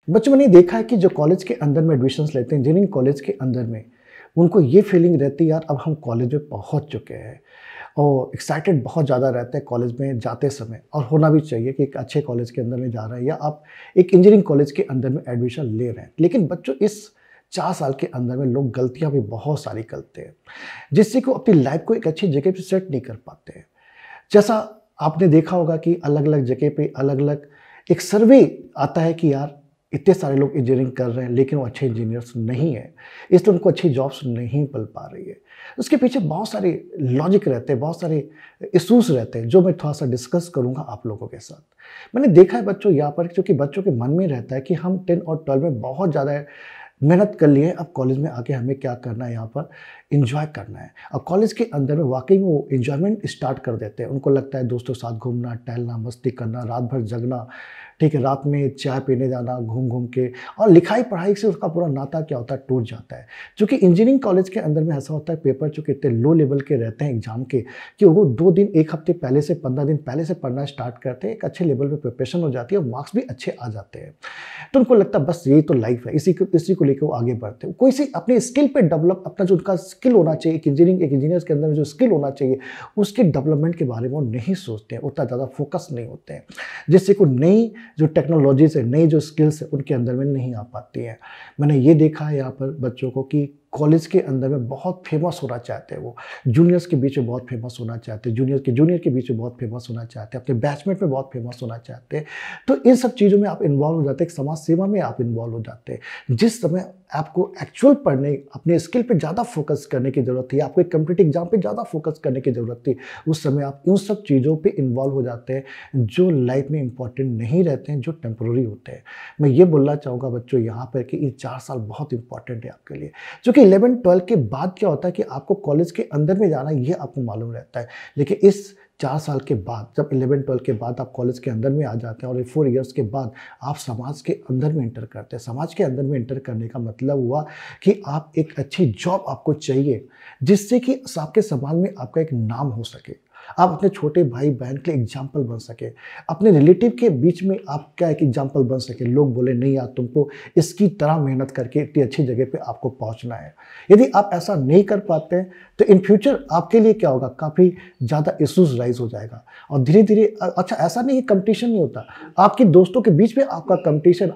बच्चों मैंने देखा है कि जो कॉलेज के अंदर में एडमिशन्स लेते हैं, इंजीनियरिंग कॉलेज के अंदर में, उनको ये फीलिंग रहती है यार अब हम कॉलेज में पहुंच चुके हैं और एक्साइटेड बहुत ज़्यादा रहते हैं कॉलेज में जाते समय। और होना भी चाहिए कि एक अच्छे कॉलेज के अंदर में जा रहे हैं या आप एक इंजीनियरिंग कॉलेज के अंदर में एडमिशन ले रहे हैं। लेकिन बच्चों इस 4 साल के अंदर में लोग गलतियां भी बहुत सारी करते हैं, जिससे कि वो अपनी लाइफ को एक अच्छी जगह पे सेट नहीं कर पाते हैं। जैसा आपने देखा होगा कि अलग अलग जगह पे अलग अलग एक सर्वे आता है कि यार इतने सारे लोग इंजीनियरिंग कर रहे हैं लेकिन वो अच्छे इंजीनियर्स नहीं है, इसलिए उनको अच्छी जॉब्स नहीं मिल पा रही है। उसके पीछे बहुत सारे लॉजिक रहते हैं, बहुत सारे इशूज़ रहते हैं जो मैं थोड़ा सा डिस्कस करूंगा आप लोगों के साथ। मैंने देखा है बच्चों यहाँ पर, क्योंकि बच्चों के मन में रहता है कि हम 10 और 12 में बहुत ज़्यादा मेहनत कर लिए, अब कॉलेज में आके हमें क्या करना है, यहाँ पर एंजॉय करना है। और कॉलेज के अंदर में वाकई में वो एंजॉयमेंट स्टार्ट कर देते हैं। उनको लगता है दोस्तों के साथ घूमना, टहलना, मस्ती करना, रात भर जगना, ठीक है, रात में चाय पीने जाना घूम घूम के, और लिखाई पढ़ाई से उसका पूरा नाता क्या होता है, टूट जाता है। क्योंकि इंजीनियरिंग कॉलेज के अंदर में ऐसा होता है, पेपर चूँकि इतने लो लेवल के रहते हैं एग्जाम के कि वो 2 दिन 1 हफ्ते पहले से 15 दिन पहले से पढ़ना स्टार्ट करते हैं, एक अच्छे लेवल पे प्रिपरेशन हो जाती है और मार्क्स भी अच्छे आ जाते हैं। तो उनको लगता है बस यही तो लाइफ है, इसी को लेकर वो आगे बढ़ते हैं। कोई सी अपने स्किल पे डेवलप, अपना जो उनका स्किल होना चाहिए, एक इंजीनियर्स के अंदर में जो स्किल होना चाहिए उसके डेवलपमेंट के बारे में वो नहीं सोचते हैं, उतना ज़्यादा फोकस नहीं होते हैं, जिससे को नई जो टेक्नोलॉजीज है, नई जो स्किल्स है उनके अंदर में नहीं आ पाती है। मैंने ये देखा है यहाँ पर बच्चों को कि कॉलेज के अंदर में बहुत फेमस होना चाहते हैं, वो जूनियर्स के बीच में बहुत फेमस होना चाहते हैं, जूनियर के बीच में बहुत फेमस होना चाहते हैं, अपने बैचमेट में बहुत फेमस होना चाहते हैं। तो इन सब चीज़ों में आप इन्वॉल्व हो जाते हैं, एक समाज सेवा में आप इन्वॉल्व हो जाते हैं। जिस समय आपको एक्चुअल पढ़ने, अपने स्किल पे ज़्यादा फोकस करने की ज़रूरत थी, आपको एक कॉम्पिटिटिव एग्जाम पे ज़्यादा फोकस करने की ज़रूरत थी, उस समय आप उन सब चीज़ों पे इन्वॉल्व हो जाते हैं जो लाइफ में इंपॉर्टेंट नहीं रहते हैं, जो टेम्प्रोरी होते हैं। मैं ये बोलना चाहूँगा बच्चों यहाँ पर कि ये 4 साल बहुत इंपॉर्टेंट है आपके लिए, क्योंकि 11-12 के बाद क्या होता है कि आपको कॉलेज के अंदर में जाना ये आपको मालूम रहता है। लेकिन इस 4 साल के बाद, जब 11-12 के बाद आप कॉलेज के अंदर में आ जाते हैं और 4 इयर्स के बाद आप समाज के अंदर में एंटर करते हैं। समाज के अंदर में एंटर करने का मतलब हुआ कि आप एक अच्छी जॉब आपको चाहिए, जिससे कि आपके समाज में आपका एक नाम हो सके, आप अपने छोटे भाई बहन के लिए एग्जाम्पल बन सके, अपने रिलेटिव के बीच में आप क्या एक एग्जाम्पल बन सके। लोग बोले नहीं यार तुमको इसकी तरह मेहनत करके इतनी अच्छी जगह पे आपको पहुंचना है। यदि आप ऐसा नहीं कर पाते हैं तो इन फ्यूचर आपके लिए क्या होगा, काफ़ी ज़्यादा इशूज़ राइज हो जाएगा। और धीरे धीरे अच्छा ऐसा नहीं है कंपटीशन नहीं होता, आपके दोस्तों के बीच में आपका कंपटीशन,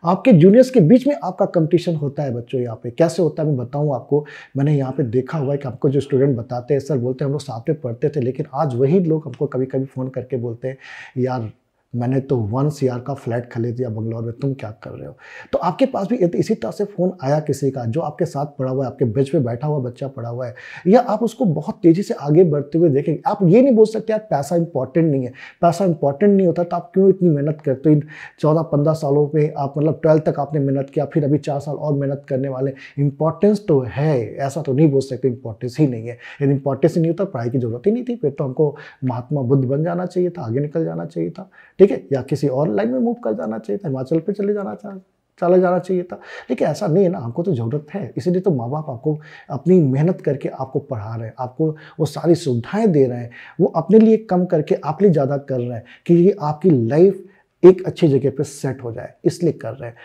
आपके जूनियर्स के बीच में आपका कंपटीशन होता है बच्चों। यहाँ पे कैसे होता है मैं बताऊँ आपको। मैंने यहाँ पे देखा हुआ है कि आपको जो स्टूडेंट बताते हैं, सर बोलते हैं हम लोग साथ में पढ़ते थे, लेकिन आज वही लोग हमको कभी कभी फ़ोन करके बोलते हैं यार मैंने तो 1 CR का फ्लैट खरीद दिया बंगलौर में, तुम क्या कर रहे हो। तो आपके पास भी इसी तरह से फ़ोन आया किसी का जो आपके साथ पढ़ा हुआ है, आपके बेंच पे बैठा हुआ बच्चा पढ़ा हुआ है, या आप उसको बहुत तेज़ी से आगे बढ़ते हुए देखेंगे। आप ये नहीं बोल सकते यार पैसा इंपॉर्टेंट नहीं है, पैसा इंपॉर्टेंट नहीं होता तो आप क्यों इतनी मेहनत करते हो। इन 14-15 सालों में आप मतलब 12 तक आपने मेहनत किया, फिर अभी 4 साल और मेहनत करने वाले। इंपॉर्टेंस तो है, ऐसा तो नहीं बोल सकते इंपॉर्टेंस ही नहीं है। यदि इंपॉर्टेंस ही नहीं होता पढ़ाई की जरूरत ही नहीं थी, फिर तो हमको महात्मा बुद्ध बन जाना चाहिए था, आगे निकल जाना चाहिए था, ठीक है, या किसी और लाइन में मूव कर जाना चाहिए था, हिमाचल पे चला जाना चाहिए था। लेकिन ऐसा नहीं है ना, हमको तो ज़रूरत है, इसीलिए तो माँ बाप आपको अपनी मेहनत करके आपको पढ़ा रहे हैं, आपको वो सारी सुविधाएं दे रहे हैं, वो अपने लिए कम करके आपके लिए ज़्यादा कर रहे हैं कि ये आपकी लाइफ एक अच्छी जगह पे सेट हो जाए, इसलिए कर रहे हैं,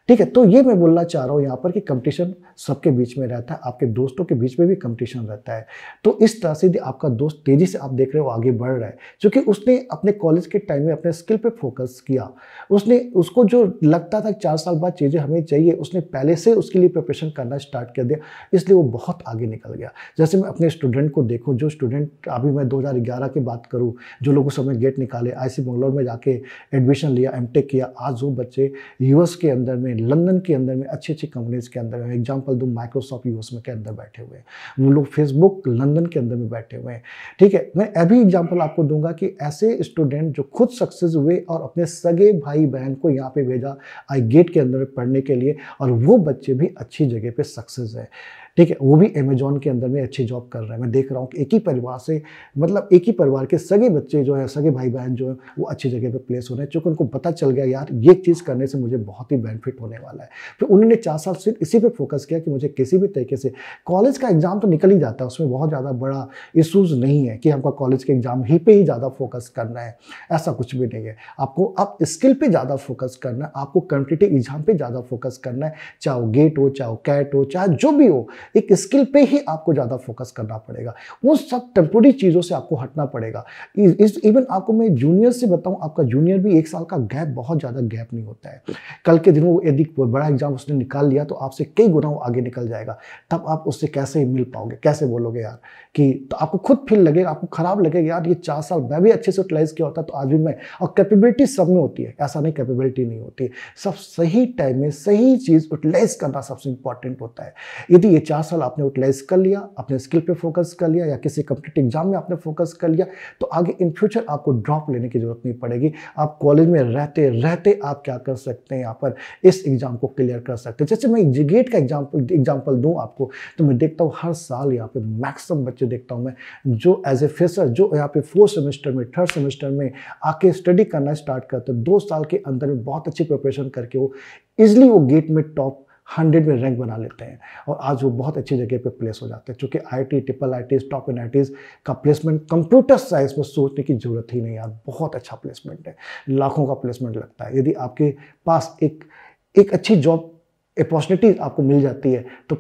ठीक है। तो ये मैं बोलना चाह रहा हूँ यहाँ पर कि कंपटीशन सबके बीच में रहता है, आपके दोस्तों के बीच में भी कंपटीशन रहता है। तो इस तरह से यदि आपका दोस्त तेज़ी से आप देख रहे हो आगे बढ़ रहा है, क्योंकि उसने अपने कॉलेज के टाइम में अपने स्किल पे फोकस किया, उसको जो लगता था 4 साल बाद चीज़ें हमें चाहिए, उसने पहले से उसके लिए प्रिपरेशन करना स्टार्ट कर दिया, इसलिए वो बहुत आगे निकल गया। जैसे मैं अपने स्टूडेंट को देखूँ, जो स्टूडेंट अभी मैं 2011 की बात करूँ, जो लोग उस समय गेट निकाले, IISc बेंगलोर में जाके एडमिशन लिया, MTech किया, आज वो बच्चे US के अंदर में, लंदन के अंदर में अच्छी अच्छी कंपनीज के अंदर में, एग्जांपल दूं माइक्रोसॉफ्ट US में के अंदर बैठे हुए हैं, वो लोग फेसबुक लंदन के अंदर में बैठे हुए हैं, ठीक है। मैं अभी एग्जांपल आपको दूंगा कि ऐसे स्टूडेंट जो खुद सक्सेस हुए और अपने सगे भाई बहन को यहाँ पे भेजा गेट के अंदर में पढ़ने के लिए, और वो बच्चे भी अच्छी जगह पे सक्सेस है। ठीक है, वो भी अमेज़न के अंदर में अच्छी जॉब कर रहे हैं। मैं देख रहा हूँ कि एक ही परिवार से, मतलब एक ही परिवार के सगे बच्चे जो हैं, सगे भाई-बहन जो हैं, वो अच्छी जगह पे प्लेस हो रहे हैं, चूँकि उनको पता चल गया यार ये चीज़ करने से मुझे बहुत ही बेनिफिट होने वाला है। फिर उन्होंने 4 साल सिर्फ इसी पे फ़ोकस किया कि मुझे किसी भी तरीके से, कॉलेज का एग्ज़ाम तो निकल ही जाता है, उसमें बहुत ज़्यादा बड़ा इश्यूज़ नहीं है कि हमको कॉलेज के एग्ज़ाम ही पे ही ज़्यादा फ़ोकस करना है, ऐसा कुछ भी नहीं है। आपको अब स्किल पे ज़्यादा फ़ोकस करना है, आपको कॉम्पिटिटिव एग्ज़ाम पे ज़्यादा फ़ोकस करना है, चाहे वो गेट हो, चाहे वो कैट हो, चाहे जो भी हो, एक स्किल पे ही आपको ज़्यादा फ़ोकस करना पड़ेगा। उन सब टेम्पोररी चीज़ों से आपको हटना पड़ेगा। इवन आपको मैं जूनियर से बताऊँ, आपका जूनियर भी 1 साल का गैप, बहुत ज़्यादा गैप नहीं होता है। कल के दिन वो यदि कोई बड़ा एग्ज़ाम उसने निकाल लिया तो आपसे कई गुना वो आगे निकल जाएगा। तब आप उससे कैसे मिल पाओगे? कैसे बोलोगे यार कि, तो आपको खुद फ़ील लगेगा, आपको खराब लगेगा यार ये 4 साल मैं भी अच्छे से यूटिलाइज़ किया होता तो आज भी मैं, और कैपेबिलिटी सब में होती है, ऐसा नहीं कैपेबिलिटी नहीं होती। सब सही टाइम में सही चीज़ यूटिलाइज़ करना सबसे इम्पोर्टेंट होता है। यदि ये 4 साल आपने यूटिलाइज़ कर लिया, अपने स्किल पे फ़ोकस कर लिया या किसी कॉम्पिटिटिव एग्ज़ाम में आपने फ़ोकस कर लिया, तो आगे इन फ्यूचर आपको ड्रॉप लेने की ज़रूरत नहीं पड़ेगी। आप कॉलेज में रहते आप क्या कर सकते हैं, यहाँ पर इस एग्ज़ाम को क्लियर कर सकते हैं। जैसे मैं गेट का एग्ज़ाम्पल दूँ आपको, तो मैं देखता हूँ हर साल यहाँ पे मैक्सिमम बच्चे देखता हूँ मैं, जो एज़ ए फ्रेशर जो यहाँ पे 4th सेमेस्टर में, 3rd सेमेस्टर में आके स्टडी करना स्टार्ट करते हैं, 2 साल के अंदर में बहुत अच्छी प्रिपरेशन करके वो ईज़िली वो गेट में टॉप 100 में रैंक बना लेते हैं और आज वो बहुत अच्छी जगह पे प्लेस हो जाते हैं। चूँकि IIT, triple IITs, top NITs का प्लेसमेंट कंप्यूटर साइंस में सोचने की ज़रूरत ही नहीं यार, बहुत अच्छा प्लेसमेंट है, लाखों का प्लेसमेंट लगता है। यदि आपके पास एक अच्छी जॉब अपॉर्चुनिटी आपको मिल जाती है तो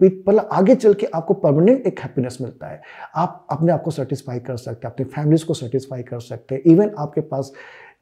मतलब आगे चल के आपको परमानेंट एक हैप्पीनेस मिलता है। आप अपने आप को सैटिस्फाई कर सकते हैं, अपने फैमिलीज़ को सैटिस्फाई कर सकते हैं। इवन आपके पास,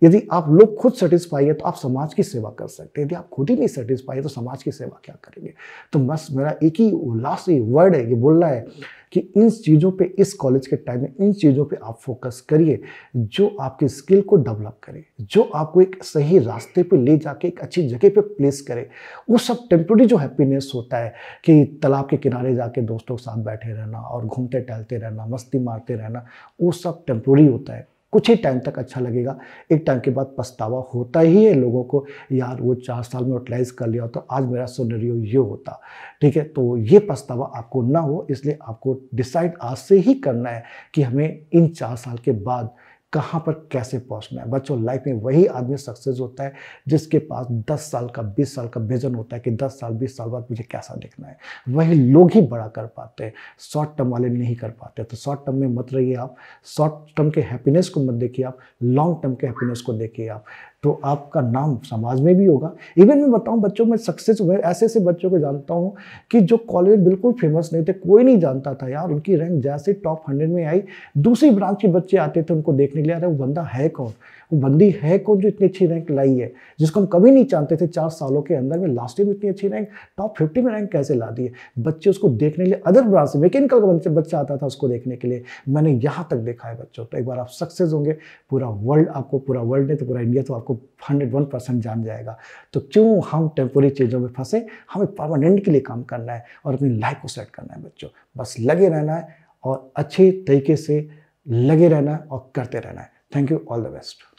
यदि आप लोग खुद सैटिस्फाई है तो आप समाज की सेवा कर सकते हैं। यदि आप खुद ही नहीं सैटिस्फाई है तो समाज की सेवा क्या करेंगे? तो बस मेरा एक ही लास्ट वर्ड है, ये बोलना है कि इन चीज़ों पे, इस कॉलेज के टाइम में इन चीज़ों पे आप फोकस करिए जो आपके स्किल को डेवलप करे, जो आपको एक सही रास्ते पे ले जाके एक अच्छी जगह पे प्लेस करे। वो सब टेम्पररी जो हैप्पीनेस होता है कि तालाब के किनारे जाके दोस्तों के साथ बैठे रहना और घूमते टहलते रहना, मस्ती मारते रहना, वो सब टेम्पररी होता है। कुछ ही टाइम तक अच्छा लगेगा, एक टाइम के बाद पछतावा होता ही है लोगों को, यार वो 4 साल में यूटिलाइज़ कर लिया तो आज मेरा सिनेरियो ये होता। ठीक है, तो ये पछतावा आपको ना हो, इसलिए आपको डिसाइड आज से ही करना है कि हमें इन 4 साल के बाद कहाँ पर कैसे पहुँचना है। बच्चों, लाइफ में वही आदमी सक्सेस होता है जिसके पास 10 साल का, 20 साल का विजन होता है कि 10 साल, 20 साल बाद मुझे कैसा दिखना है। वही लोग ही बड़ा कर पाते हैं, शॉर्ट टर्म वाले नहीं कर पाते। तो शॉर्ट टर्म में मत रहिए आप, शॉर्ट टर्म के हैप्पीनेस को मत देखिए आप, लॉन्ग टर्म के हैप्पीनेस को देखिए आप, तो आपका नाम समाज में भी होगा। इवन मैं बताऊं बच्चों में सक्सेस हुए, ऐसे बच्चों को जानता हूं कि जो कॉलेज बिल्कुल फेमस नहीं थे, कोई नहीं जानता था यार, उनकी रैंक जैसे टॉप 100 में आई, दूसरी ब्रांच के बच्चे आते थे उनको देखने के लिए, अरे वो बंदा है कौन, वो बंदी है कौन जो इतनी अच्छी रैंक लाई है, जिसको हम कभी नहीं जानते थे, 4 सालों के अंदर में लास्ट में इतनी अच्छी रैंक, टॉप 50 में रैंक कैसे ला दी है। बच्चे उसको देखने के लिए अदर ब्रांच से, मैकेनिकल का बच्चा आता था उसको देखने के लिए, मैंने यहाँ तक देखा है बच्चों। तो एक बार आप सक्सेस होंगे, पूरा वर्ल्ड आपको, पूरा वर्ल्ड नहीं तो पूरा इंडिया तो आपको 101% जान जाएगा। तो क्यों हम टेम्पोररी चीज़ों में फंसे, हमें परमानेंट के लिए काम करना है और अपनी लाइफ को सेट करना है बच्चों। बस लगे रहना है और अच्छे तरीके से लगे रहना है और करते रहना है। Thank you, all the best.